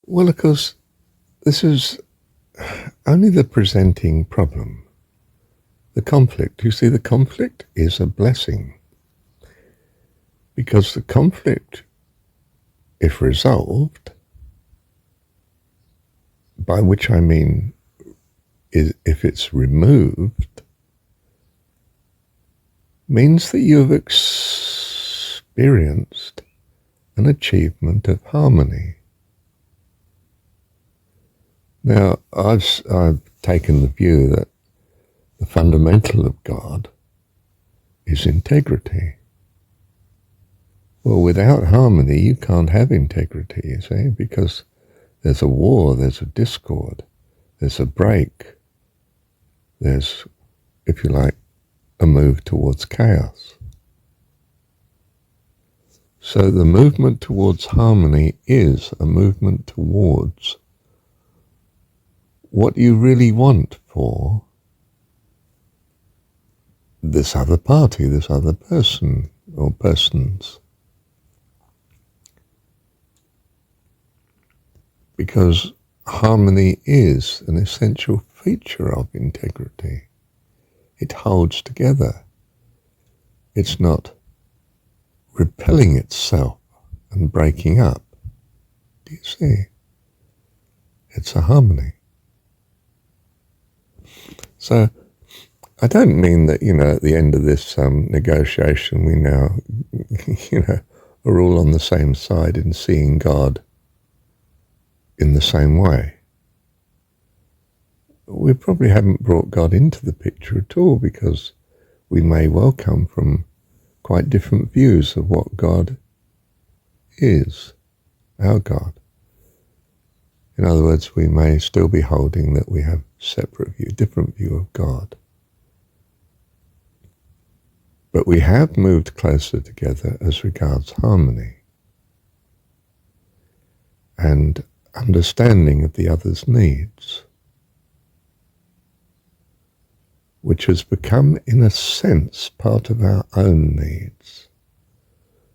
Well, of course, this is only the presenting problem. The conflict. You see, the conflict is a blessing. Because the conflict, if resolved, by which I mean if it's removed, means that you have experienced an achievement of harmony. Now, I've taken the view that the fundamental of God is integrity. Well, without harmony, you can't have integrity, you see, because there's a war, there's a discord, there's a break, there's, if you like, a move towards chaos. So the movement towards harmony is a movement towards what you really want for this other party, this other person or persons. Because harmony is an essential feature of integrity. It holds together. It's not repelling itself and breaking up. Do you see? It's a harmony. So I don't mean that, at the end of this negotiation we now, are all on the same side in seeing God in the same way. We probably haven't brought God into the picture at all, because we may well come from quite different views of what God is, our God. In other words, we may still be holding that we have different view of God. But we have moved closer together as regards harmony and understanding of the other's needs, which has become, in a sense, part of our own needs,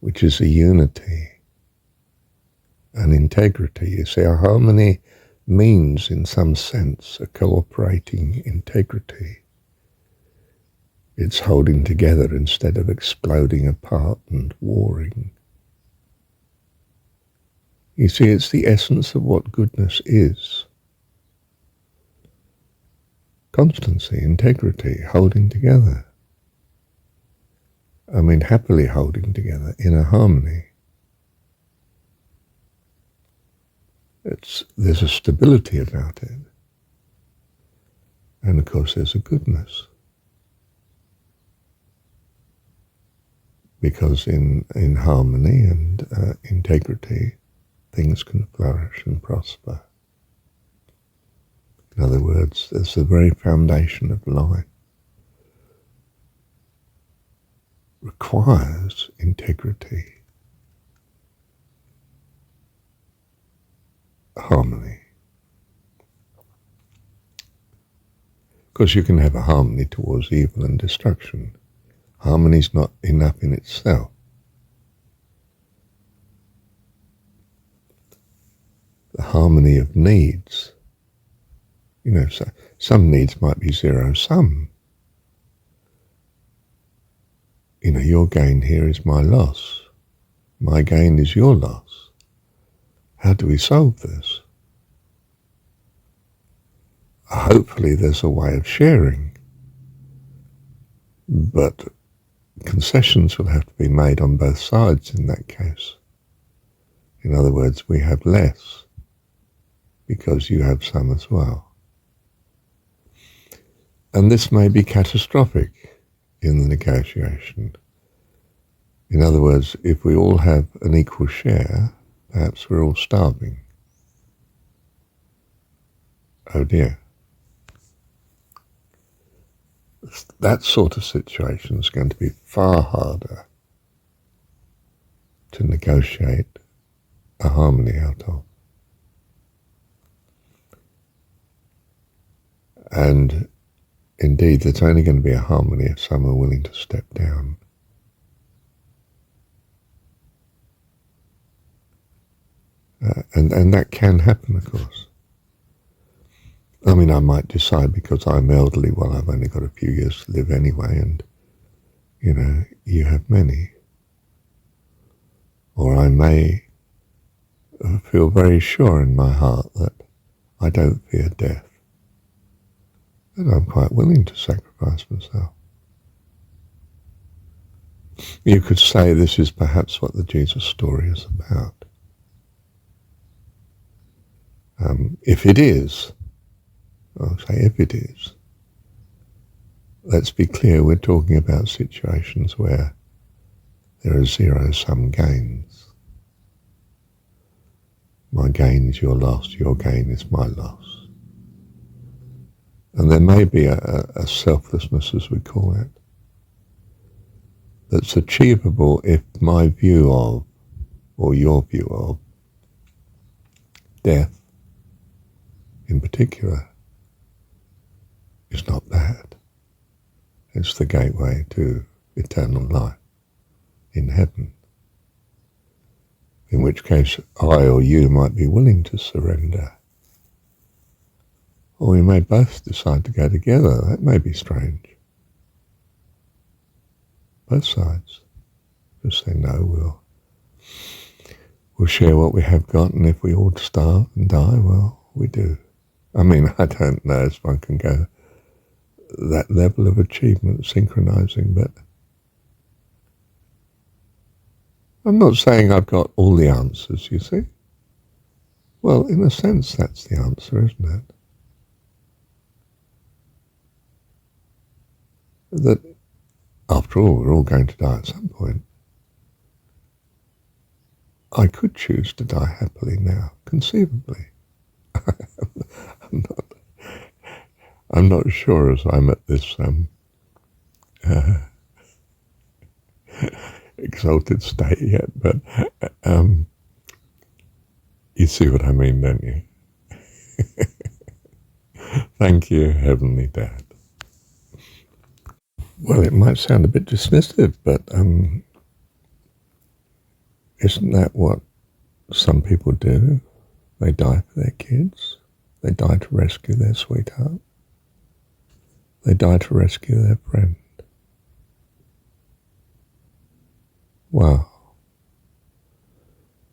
which is a unity, an integrity. You see, our harmony means, in some sense, a cooperating integrity. It's holding together instead of exploding apart and warring. You see, it's the essence of what goodness is. Constancy, integrity, holding together. I mean, happily holding together in a harmony. There's a stability about it. And of course there's a goodness. Because in harmony and integrity, things can flourish and prosper. In other words, there's the very foundation of life. Requires integrity, harmony. Of course, you can have a harmony towards evil and destruction. Harmony's not enough in itself. The harmony of needs. So some needs might be zero-sum. Your gain here is my loss. My gain is your loss. How do we solve this? Hopefully there's a way of sharing, but concessions will have to be made on both sides in that case. In other words, we have less because you have some as well. And this may be catastrophic in the negotiation. In other words, if we all have an equal share, perhaps we're all starving. Oh dear. That sort of situation is going to be far harder to negotiate a harmony out of. And indeed, there's only going to be a harmony if some are willing to step down. And that can happen, of course. I mean, I might decide because I'm elderly, well, I've only got a few years to live anyway, and, you have many. Or I may feel very sure in my heart that I don't fear death, and I'm quite willing to sacrifice myself. You could say this is perhaps what the Jesus story is about. If it is, I'll say if it is, let's be clear, we're talking about situations where there are zero-sum gains. My gain is your loss, your gain is my loss. And there may be a selflessness, as we call it, that's achievable if my view of, or your view of, death in particular is not bad. It's the gateway to eternal life in heaven, in which case I or you might be willing to surrender. Or we may both decide to go together. That may be strange. Both sides just say, no, we'll share what we have got, and if we all starve and die, well, we do. I mean, I don't know if one can go that level of achievement, synchronizing, but I'm not saying I've got all the answers, you see. Well, in a sense, that's the answer, isn't it? That, after all, we're all going to die at some point. I could choose to die happily now, conceivably. I'm not sure as I'm at this exalted state yet, but you see what I mean, don't you? Thank you, Heavenly Dad. Well, it might sound a bit dismissive, but isn't that what some people do? They die for their kids. They die to rescue their sweetheart. They die to rescue their friend. Wow.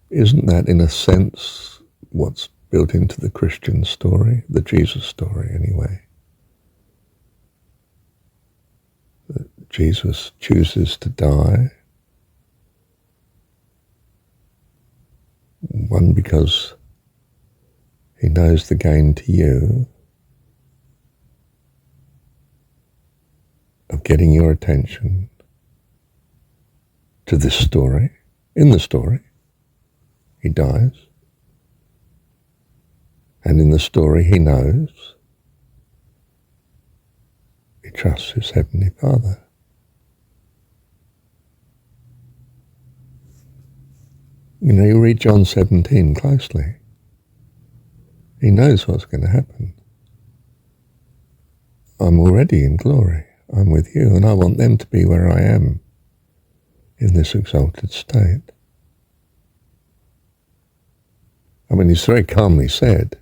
Isn't that, in a sense, what's built into the Christian story, the Jesus story anyway? That Jesus chooses to die, one, because he knows the gain to you of getting your attention to this story. In the story, he dies. And in the story, he knows, he trusts his Heavenly Father. You read John 17 closely. He knows what's going to happen. I'm already in glory. I'm with you, and I want them to be where I am in this exalted state. I mean, it's very calmly said,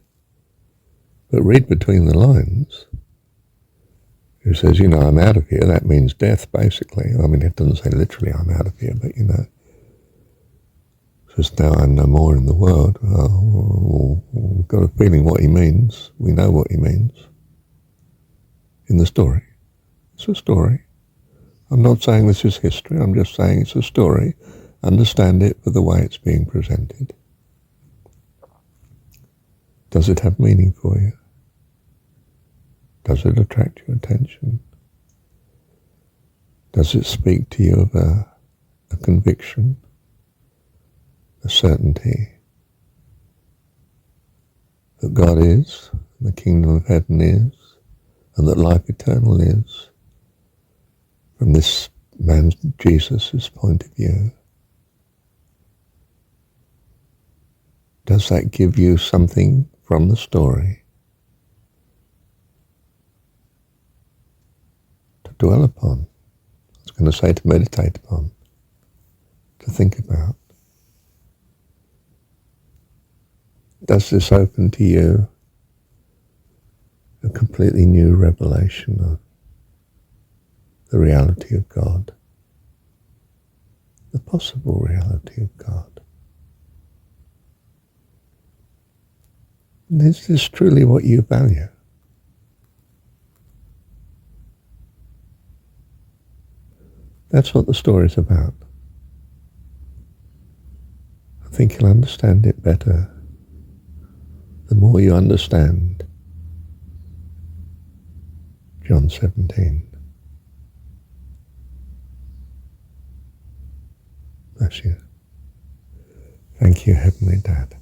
but read between the lines. He says, I'm out of here. That means death, basically. I mean, it doesn't say literally I'm out of here, but, says, now I'm no more in the world. Well, we've got a feeling what he means. We know what he means in the story. It's a story. I'm not saying this is history. I'm just saying it's a story. Understand it for the way it's being presented. Does it have meaning for you? Does it attract your attention? Does it speak to you of a conviction, a certainty that God is, and the kingdom of heaven is, and that life eternal is, from this man Jesus' point of view? Does that give you something from the story to dwell upon? I was going to say to meditate upon, to think about. does this open to you a completely new revelation of the reality of God, the possible reality of God. And is this truly what you value? That's what the story is about. I think you'll understand it better the more you understand John 17. Bless you. Thank you, Heavenly Dad.